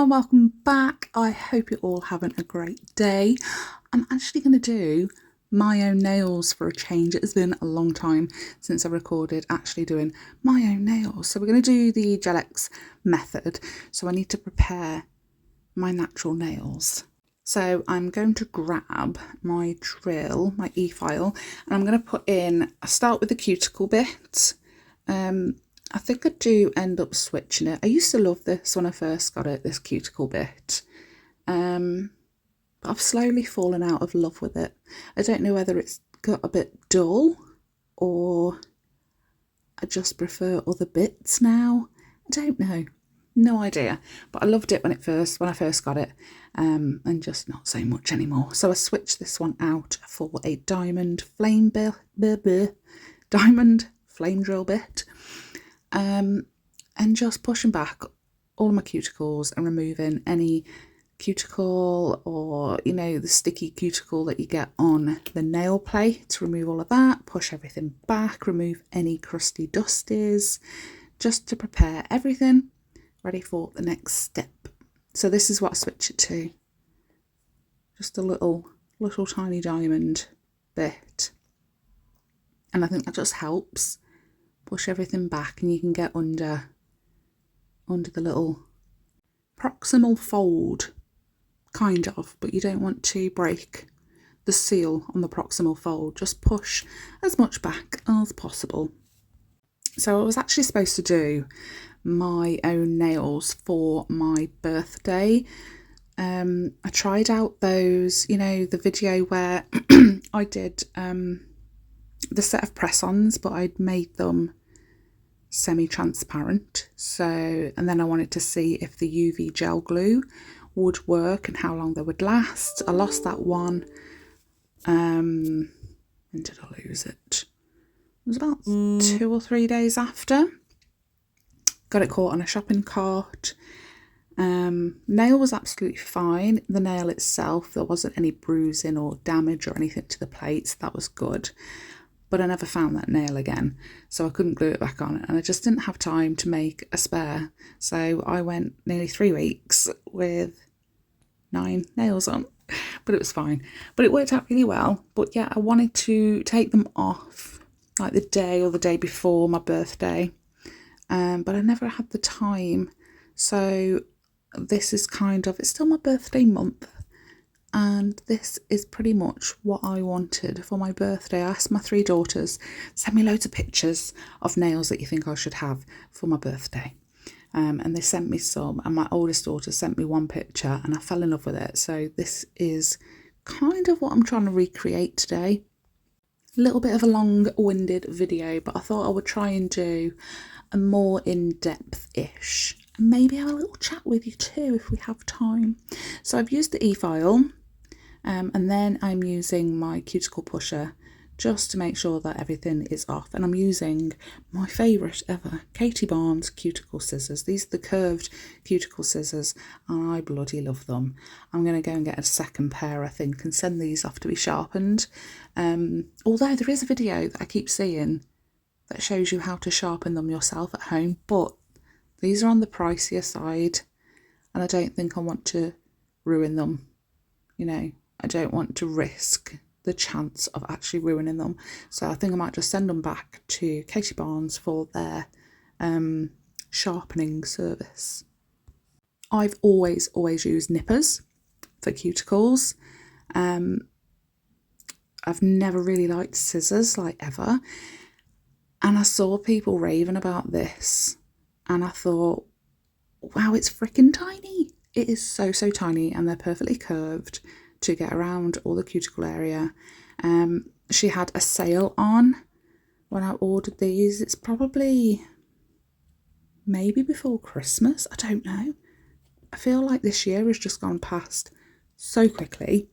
and welcome back. I hope you're all having a great day. I'm actually going to do my own nails for a change. It has been a long time since I recorded actually doing my own nails. So we're going to do the ℎ℉𝕆𝔻𝕻 method. So I need to prepare my natural nails. So I'm going to grab my drill, my e-file, and I'm going to put in, I start with the cuticle bit. I think I do end up switching it. I used to love this when I first got it, this cuticle bit. But I've slowly fallen out of love with it. I don't know whether it's got a bit dull or I just prefer other bits now. I don't know. No idea. But I loved it when I first got it, and just not so much anymore. So I switched this one out for a diamond flame drill bit. And just pushing back all my cuticles and removing any cuticle or, you know, the sticky cuticle that you get on the nail plate. Remove all of that, push everything back, remove any crusty dusties, just to prepare everything ready for the next step. So this is what I switch it to. Just a little tiny diamond bit. And I think that just helps push everything back, and you can get under the little proximal fold, kind of, but you don't want to break the seal on the proximal fold. Just push as much back as possible. So I was actually supposed to do my own nails for my birthday. I tried out those, you know, the video where I did the set of press-ons, but I'd made them semi-transparent. So, and then I wanted to see if the UV gel glue would work and how long they would last. I lost that one. When did I lose it? It was about 2 or 3 days after. Got it caught on a shopping cart. Nail was absolutely fine. The nail itself, there wasn't any bruising or damage or anything to the plates. That was good. But I never found that nail again, so I couldn't glue it back on, and I just didn't have time to make a spare. So I went nearly 3 weeks with 9 nails on, but it was fine. But it worked out really well. But yeah, I wanted to take them off like the day or the day before my birthday, but I never had the time. So this is kind of, it's still my birthday month, and this is pretty much what I wanted for my birthday. I asked my 3 daughters, send me loads of pictures of nails that you think I should have for my birthday. And they sent me some, and my oldest daughter sent me one picture, and I fell in love with it. So this is kind of what I'm trying to recreate today. A little bit of a long-winded video, but I thought I would try and do a more in-depth-ish. And maybe have a little chat with you too if we have time. So I've used the e-file, and then I'm using my cuticle pusher just to make sure that everything is off. And I'm using my favourite ever, Katie Barnes cuticle scissors. These are the curved cuticle scissors, and I bloody love them. I'm going to go and get a second pair, I think, and send these off to be sharpened. Although there is a video that I keep seeing that shows you how to sharpen them yourself at home, but these are on the pricier side, and I don't think I want to ruin them. You know, I don't want to risk the chance of actually ruining them. So I think I might just send them back to Katie Barnes for their sharpening service. I've always used nippers for cuticles. I've never really liked scissors, like ever. And I saw people raving about this, and I thought, wow, it's freaking tiny. It is so tiny, and they're perfectly curved to get around all the cuticle area. She had a sale on when I ordered these. It's probably maybe before Christmas. I don't know. I feel like this year has just gone past so quickly.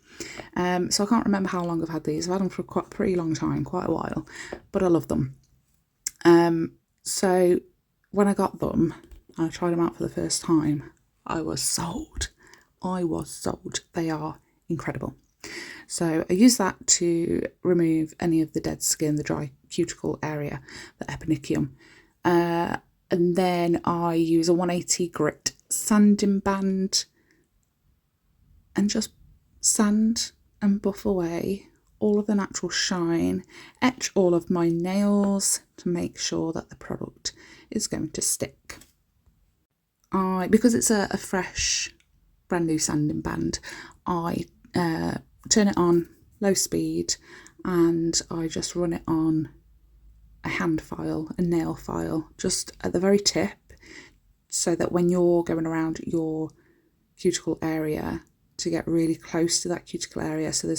So I can't remember how long I've had these. I've had them for a pretty long time, quite a while, but I love them. So when I got them, I tried them out for the first time. I was sold. They are incredible. So I use that to remove any of the dead skin, the dry cuticle area, the eponychium. And then I use a 180 grit sanding band and just sand and buff away all of the natural shine, etch all of my nails to make sure that the product is going to stick. Because it's a fresh, brand new sanding band, I turn it on low speed and I just run it on a hand file, a nail file, just at the very tip, so that when you're going around your cuticle area to get really close to that cuticle area, so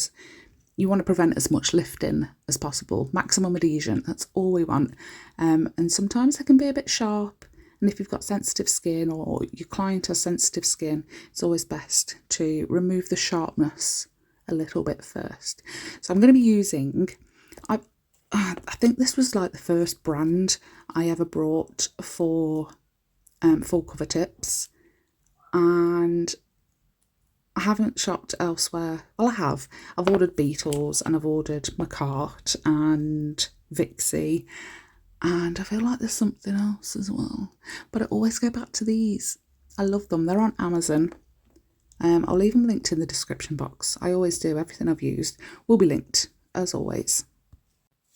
you want to prevent as much lifting as possible, maximum adhesion, that's all we want. And sometimes it can be a bit sharp, and if you've got sensitive skin or your client has sensitive skin, it's always best to remove the sharpness a little bit first. So I'm going to be using, I think this was like the first brand I ever brought for full cover tips, and I haven't shopped elsewhere. Well, I have. I've ordered Beetles and I've ordered ℍ𝕀𝕊 and Vixie, and I feel like there's something else as well, but I always go back to these. I love them. They're on Amazon. I'll leave them linked in the description box. I always do. Everything I've used will be linked, as always,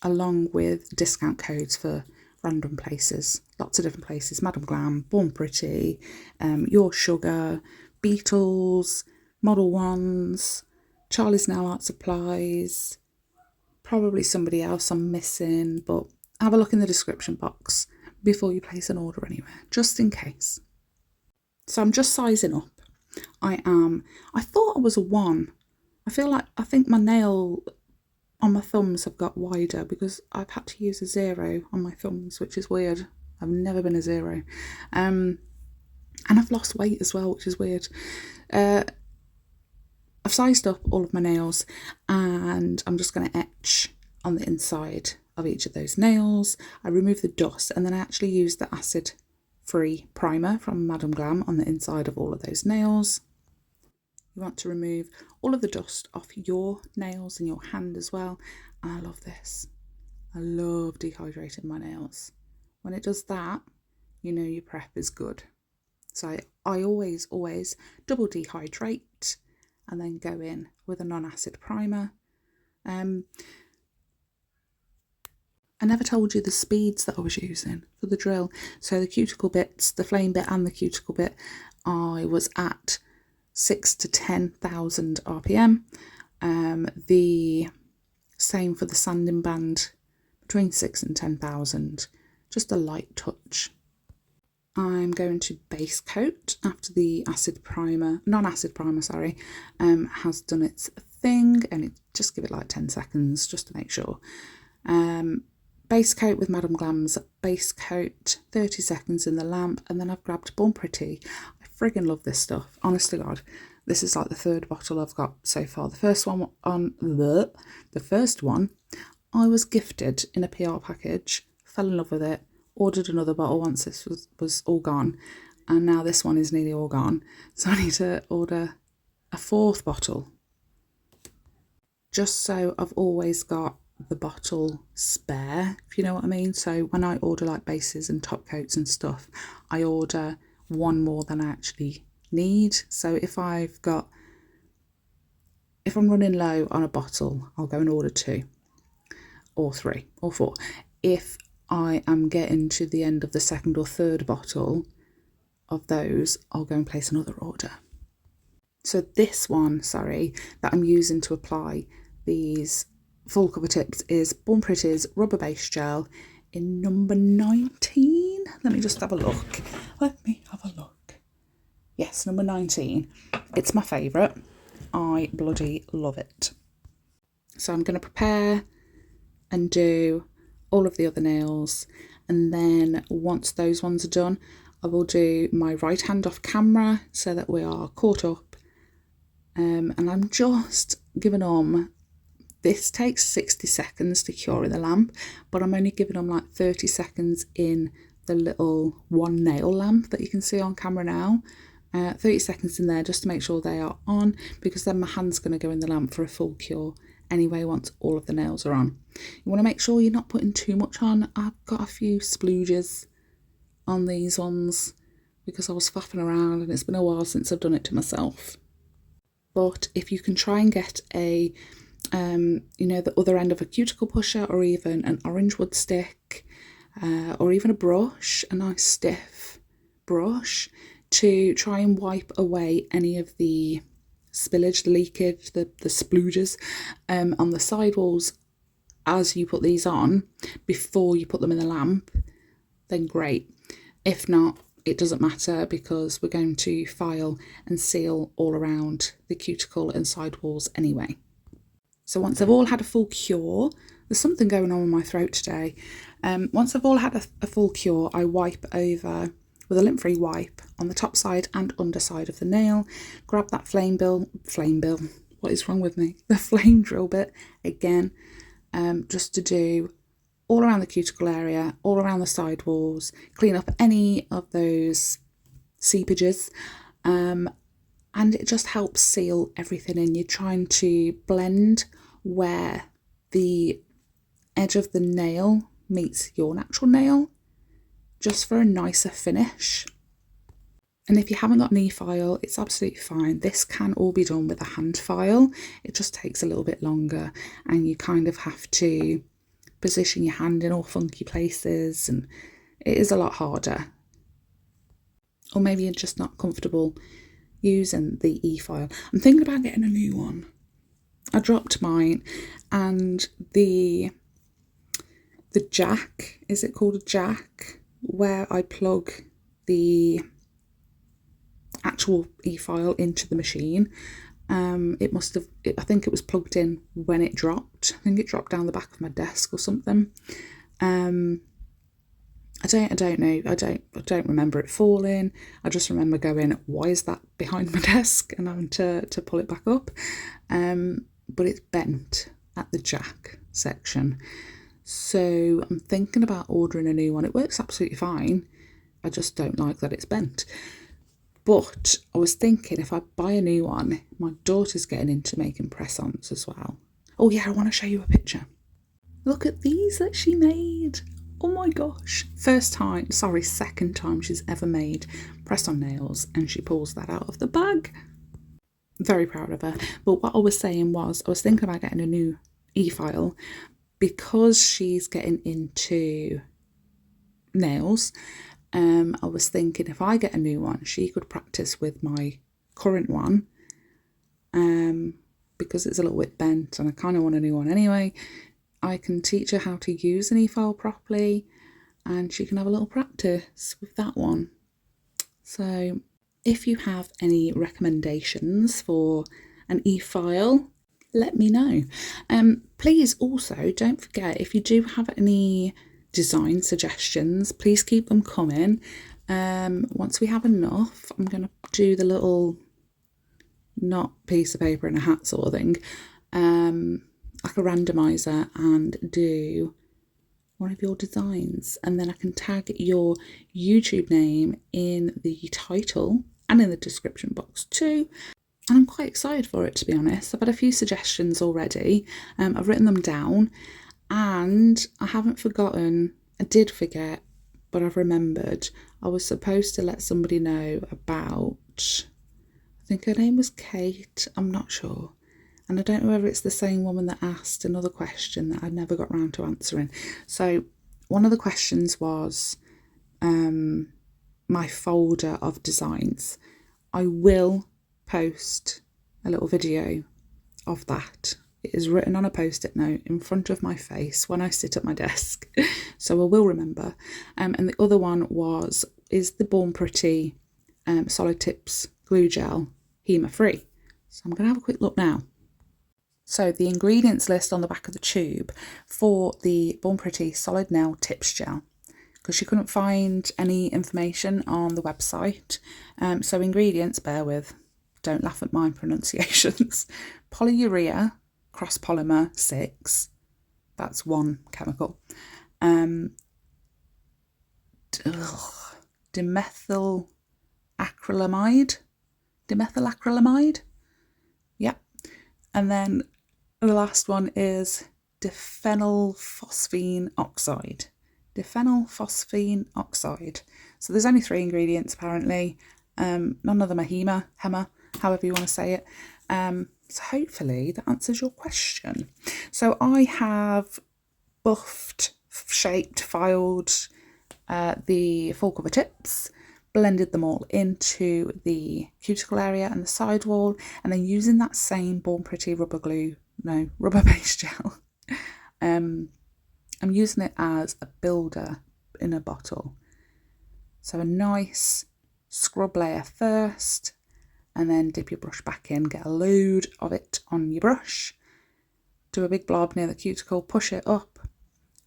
along with discount codes for random places, lots of different places: Madam Glam, Born Pretty, Your Sugar, Beetles, MODELONES, Charlie's Nail Art Supplies, probably somebody else I'm missing, but have a look in the description box before you place an order anywhere, just in case. So I'm just sizing up. I thought I was a 1. I think my nail on my thumbs have got wider because I've had to use a 0 on my thumbs, which is weird. I've never been a 0. And I've lost weight as well, which is weird. I've sized up all of my nails and I'm just going to etch on the inside of each of those nails. I remove the dust and then I actually use the acid-free primer from Madam Glam on the inside of all of those nails. You want to remove all of the dust off your nails and your hand as well. And I love this. I love dehydrating my nails. When it does that, you know your prep is good. So I always double dehydrate and then go in with a non-acid primer. I never told you the speeds that I was using for the drill. So the cuticle bits, the flame bit and the cuticle bit, I was at 6 to 10,000 RPM. The same for the sanding band, between 6 and 10,000, just a light touch. I'm going to base coat after the non-acid primer, sorry, has done its thing, and just give it like 10 seconds just to make sure. Base coat with Madam Glam's base coat, 30 seconds in the lamp, and then I've grabbed Born Pretty. I friggin' love this stuff, honest to God. This is like the 3rd bottle I've got so far. The first one I was gifted in a PR package, fell in love with it, ordered another bottle once this was all gone, and now this one is nearly all gone. So I need to order a 4th bottle, just so I've always got the bottle spare, if you know what I mean. So when I order like bases and top coats and stuff, I order one more than I actually need. So if I'm running low on a bottle, I'll go and order 2 or 3 or 4. If I am getting to the end of the 2nd or 3rd bottle of those, I'll go and place another order. So this one, that I'm using to apply these full cover tips is Born Pretty's rubber base gel in number 19. Let me just have a look. Yes, number 19. It's my favourite. I bloody love it. So I'm going to prepare and do all of the other nails, and then once those ones are done, I will do my right hand off camera so that we are caught up. And I'm just giving them, this takes 60 seconds to cure in the lamp, but I'm only giving them like 30 seconds in the little 1 nail lamp that you can see on camera now. 30 seconds in there just to make sure they are on, because then my hand's going to go in the lamp for a full cure anyway once all of the nails are on. You want to make sure you're not putting too much on. I've got a few splooges on these ones because I was faffing around and it's been a while since I've done it to myself. But if you can try and get a, you know, the other end of a cuticle pusher, or even an orange wood stick, or even a brush, a nice stiff brush, to try and wipe away any of the spillage, the leakage, the splooges on the sidewalls as you put these on before you put them in the lamp, then great. If not, it doesn't matter, because we're going to file and seal all around the cuticle and sidewalls anyway. So once they've all had a full cure, there's something going on with my throat today. Once they've all had a full cure, I wipe over with a lint-free wipe on the top side and underside of the nail. Grab that flame drill, what is wrong with me? The flame drill bit again, just to do all around the cuticle area, all around the sidewalls, clean up any of those seepages, and it just helps seal everything in. You're trying to blend where the edge of the nail meets your natural nail, just for a nicer finish. And if you haven't got an e-file, it's absolutely fine. This can all be done with a hand file. It just takes a little bit longer, and you kind of have to position your hand in all funky places, and it is a lot harder. Or maybe you're just not comfortable using the e-file. I'm thinking about getting a new one. I dropped mine, and the jack, is it called a jack, where I plug the actual e-file into the machine, I think it was plugged in when it dropped. I think it dropped down the back of my desk or something. I don't know. I don't remember it falling. I just remember going, why is that behind my desk? And having to pull it back up. But it's bent at the jack section. So I'm thinking about ordering a new one. It works absolutely fine. I just don't like that it's bent. But I was thinking, if I buy a new one, my daughter's getting into making press-ons as well. Oh yeah, I want to show you a picture. Look at these that she made. Oh my gosh. Second time she's ever made press-on nails, and she pulls that out of the bag. Very proud of her. But what I was saying was, I was thinking about getting a new e-file, because she's getting into nails. I was thinking, if I get a new one, she could practice with my current one, because it's a little bit bent and I kind of want a new one anyway. I can teach her how to use an e-file properly, and she can have a little practice with that one. So if you have any recommendations for an e-file, let me know. Please also don't forget, if you do have any design suggestions, please keep them coming. Once we have enough, I'm going to do the little, not piece of paper and a hat sort of thing, like a randomizer, and do one of your designs, and then I can tag your YouTube name in the title and in the description box too. And I'm quite excited for it, to be honest. I've had a few suggestions already. I've written them down, and I haven't forgotten. I did forget, but I've remembered. I was supposed to let somebody know about, I think her name was Kate, I'm not sure. And I don't know whether it's the same woman that asked another question that I never got round to answering. So one of the questions was my folder of designs. I will post a little video of that. It is written on a post-it note in front of my face when I sit at my desk, so I will remember. And the other one is the Born Pretty Solid Tips Glue Gel HEMA free. So I'm going to have a quick look now. So the ingredients list on the back of the tube for the Born Pretty Solid Nail Tips Gel, because she couldn't find any information on the website. So ingredients, bear with, don't laugh at my pronunciations. Polyurea cross polymer 6, that's one chemical. Dimethyl-acrylamide, yep. And then the last one is diphenylphosphine oxide. diphenyl phosphine oxide. So there's only 3 ingredients apparently. None of them are ℙ, however you want to say it. So hopefully that answers your question. So I have buffed, shaped, filed the full cover tips, blended them all into the cuticle area and the sidewall, and then using that same Born Pretty rubber-based gel, I'm using it as a builder in a bottle. So a nice scrub layer first, and then dip your brush back in, get a load of it on your brush, do a big blob near the cuticle, push it up,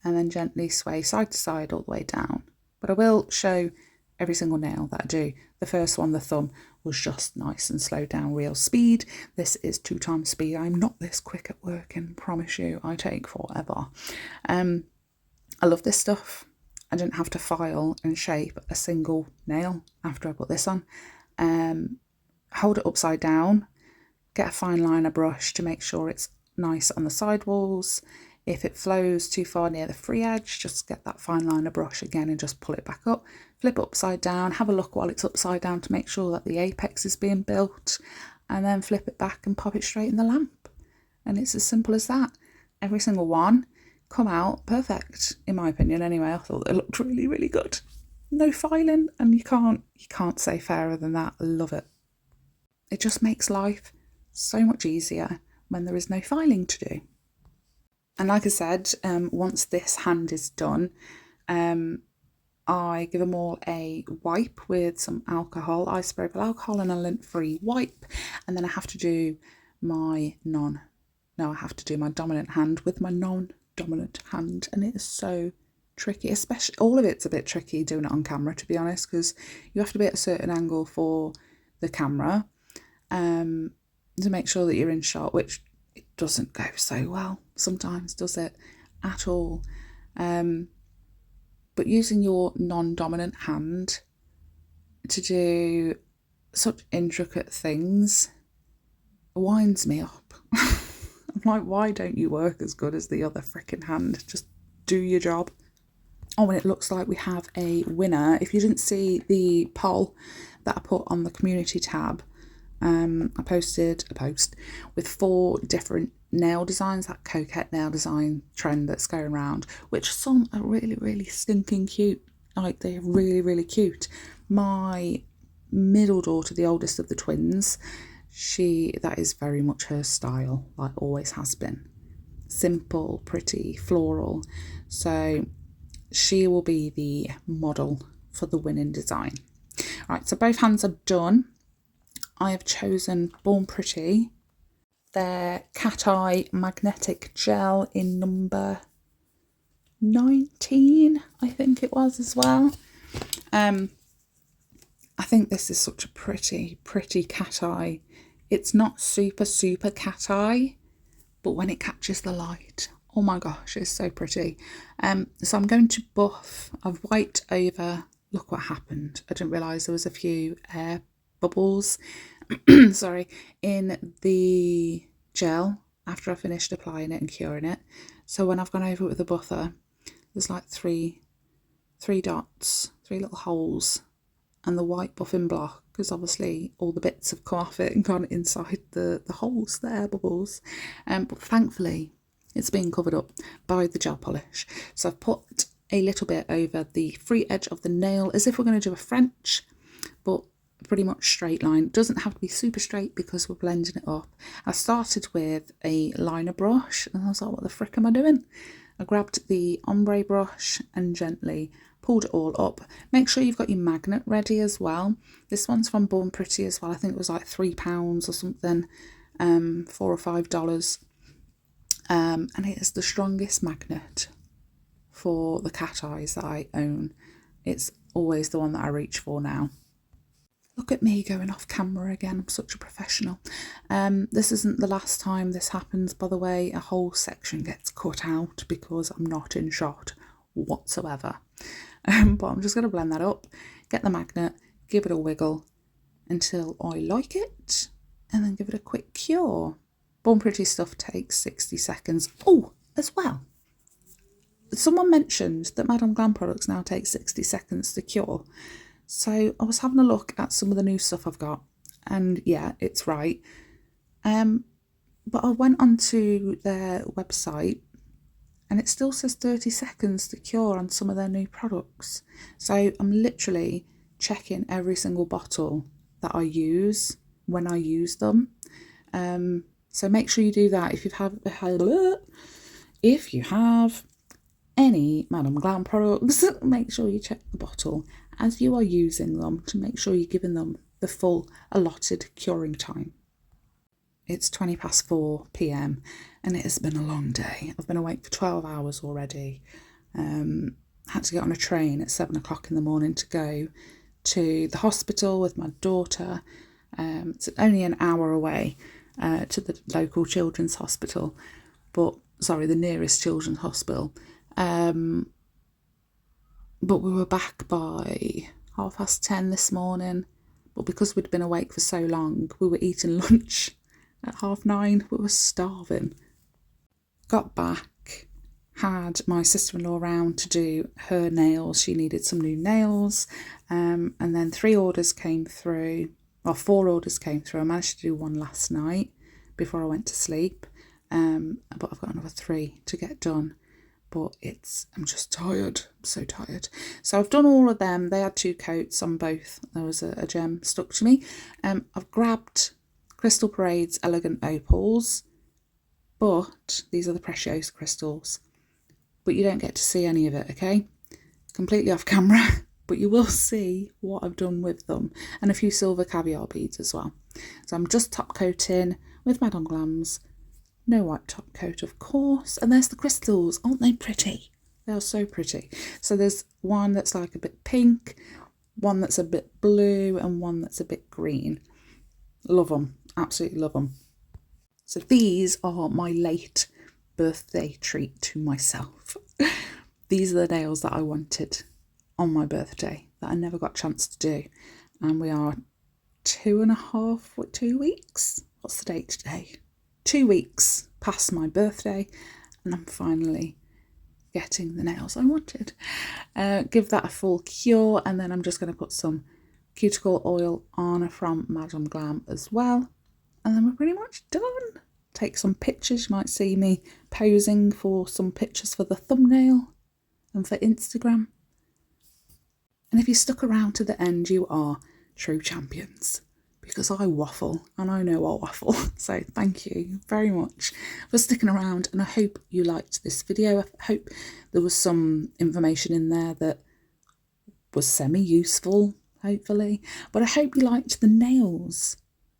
and then gently sway side to side all the way down. But I will show every single nail that I do. The first one, the thumb, was just nice and slowed down real speed. This is 2 times speed. I'm not this quick at working, promise you. I take forever. I love this stuff. I didn't have to file and shape a single nail after I put this on. Hold it upside down, get a fine liner brush to make sure it's nice on the sidewalls. If it flows too far near the free edge, just get that fine liner brush again and just pull it back up. Flip it upside down, have a look while it's upside down to make sure that the apex is being built, and then flip it back and pop it straight in the lamp. And it's as simple as that. Every single one come out perfect, in my opinion anyway. I thought they looked really, really good. No filing, and you can't say fairer than that. I love it. It just makes life so much easier when there is no filing to do. And like I said, once this hand is done, I give them all a wipe with some alcohol, isopropyl alcohol, and a lint-free wipe. And then I have to do my dominant hand with my non-dominant hand. And it is so tricky, especially, all of it's a bit tricky doing it on camera, to be honest, because you have to be at a certain angle for the camera to make sure that you're in shot, which it doesn't go so well sometimes, does it, at all? But using your non-dominant hand to do such intricate things winds me up. I'm like, why don't you work as good as the other freaking hand? Just do your job. Oh, and it looks like we have a winner. If you didn't see the poll that I put on the community tab, I posted a post with 4 different nail designs, that coquette nail design trend that's going around, which some are really, really stinking cute. Like, they're really, really cute. My middle daughter, the oldest of the twins, that is very much her style, like always has been. Simple, pretty, floral. So she will be the model for the winning design. Right, so both hands are done. I have chosen Born Pretty, their cat eye magnetic gel in number 19, I think it was as well. I think this is such a pretty, pretty cat eye. It's not super, super cat eye, but when it catches the light, oh my gosh, it's so pretty. So I'm going to buff. I've wiped over. Look what happened. I didn't realise there was a few air bubbles sorry, in the gel after I finished applying it and curing it. So when I've gone over it with a buffer, there's like three dots, 3 little holes, and the white buffing block, because obviously all the bits have come off it and gone inside the holes, the air bubbles. But thankfully it's being covered up by the gel polish. So I've put a little bit over the free edge of the nail as if we're going to do a French, but pretty much straight line. It doesn't have to be super straight because we're blending it up. I started with a liner brush and I was like, what the frick am I doing? I grabbed the ombre brush and gently pulled it all up. Make sure you've got your magnet ready as well. This one's from Born Pretty as well. I think it was like £3 or something, $4 or $5. And it is the strongest magnet for the cat eyes that I own. It's always the one that I reach for now. Look at me going off camera again. I'm such a professional. This isn't the last time this happens, by the way. A whole section gets cut out because I'm not in shot whatsoever. But I'm just going to blend that up, get the magnet, give it a wiggle until I like it, and then give it a quick cure. Born Pretty stuff takes 60 seconds. Oh, as well, someone mentioned that Madame Glam products now take 60 seconds to cure. So I was having a look at some of the new stuff I've got, and yeah, it's right. But I went onto their website and it still says 30 seconds to cure on some of their new products. So I'm literally checking every single bottle that I use when I use them. So make sure you do that. If you have any Madame Glam products, make sure you check the bottle as you are using them to make sure you're giving them the full allotted curing time. It's 4 p.m. and it has been a long day. I've been awake for 12 hours already. Had to get on a train at 7 o'clock in the morning to go to the hospital with my daughter. It's only an hour away to the local children's hospital, the nearest children's hospital. But we were back by 10:30 this morning. But because we'd been awake for so long, we were eating lunch at 9:30. We were starving. Got back, had my sister-in-law around to do her nails. She needed some new nails. And then 4 orders came through. I managed to do one last night before I went to sleep. But I've got another 3 to get done. But I'm just tired. I'm so tired. So I've done all of them. They had 2 coats on both. There was a gem stuck to me. I've grabbed Crystal Parade's Elegant Opals, but these are the Precious crystals. But you don't get to see any of it, okay? Completely off camera, but you will see what I've done with them, and a few silver caviar beads as well. So I'm just top coating with Madame Glam's no white top coat, of course. And there's the crystals. Aren't they pretty? They're so pretty. So there's one that's like a bit pink, one that's a bit blue, and one that's a bit green. Love them. Absolutely love them. So these are my late birthday treat to myself. These are the nails that I wanted on my birthday that I never got a chance to do. And we are 2 weeks? What's the date today? 2 weeks past my birthday, and I'm finally getting the nails I wanted. Give that a full cure, and then I'm just going to put some cuticle oil on from Madame Glam as well, and then we're pretty much done. Take some pictures. You might see me posing for some pictures for the thumbnail and for Instagram. And if you stuck around to the end, you are true champions, because I waffle, and I know I waffle. So thank you very much for sticking around, and I hope you liked this video. I hope there was some information in there that was semi-useful, hopefully. But I hope you liked the nails,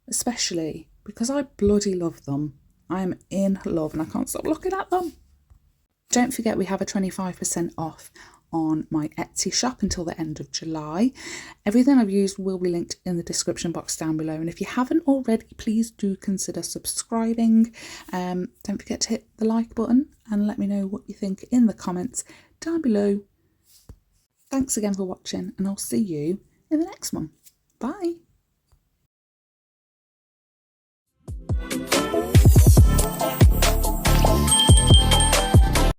especially, because I bloody love them. I am in love and I can't stop looking at them. Don't forget we have a 25% off on my Etsy shop until the end of July. Everything I've used will be linked in the description box down below, and if you haven't already, please do consider subscribing. Don't forget to hit the like button and let me know what you think in the comments down below. Thanks again for watching, and I'll see you in the next one. Bye.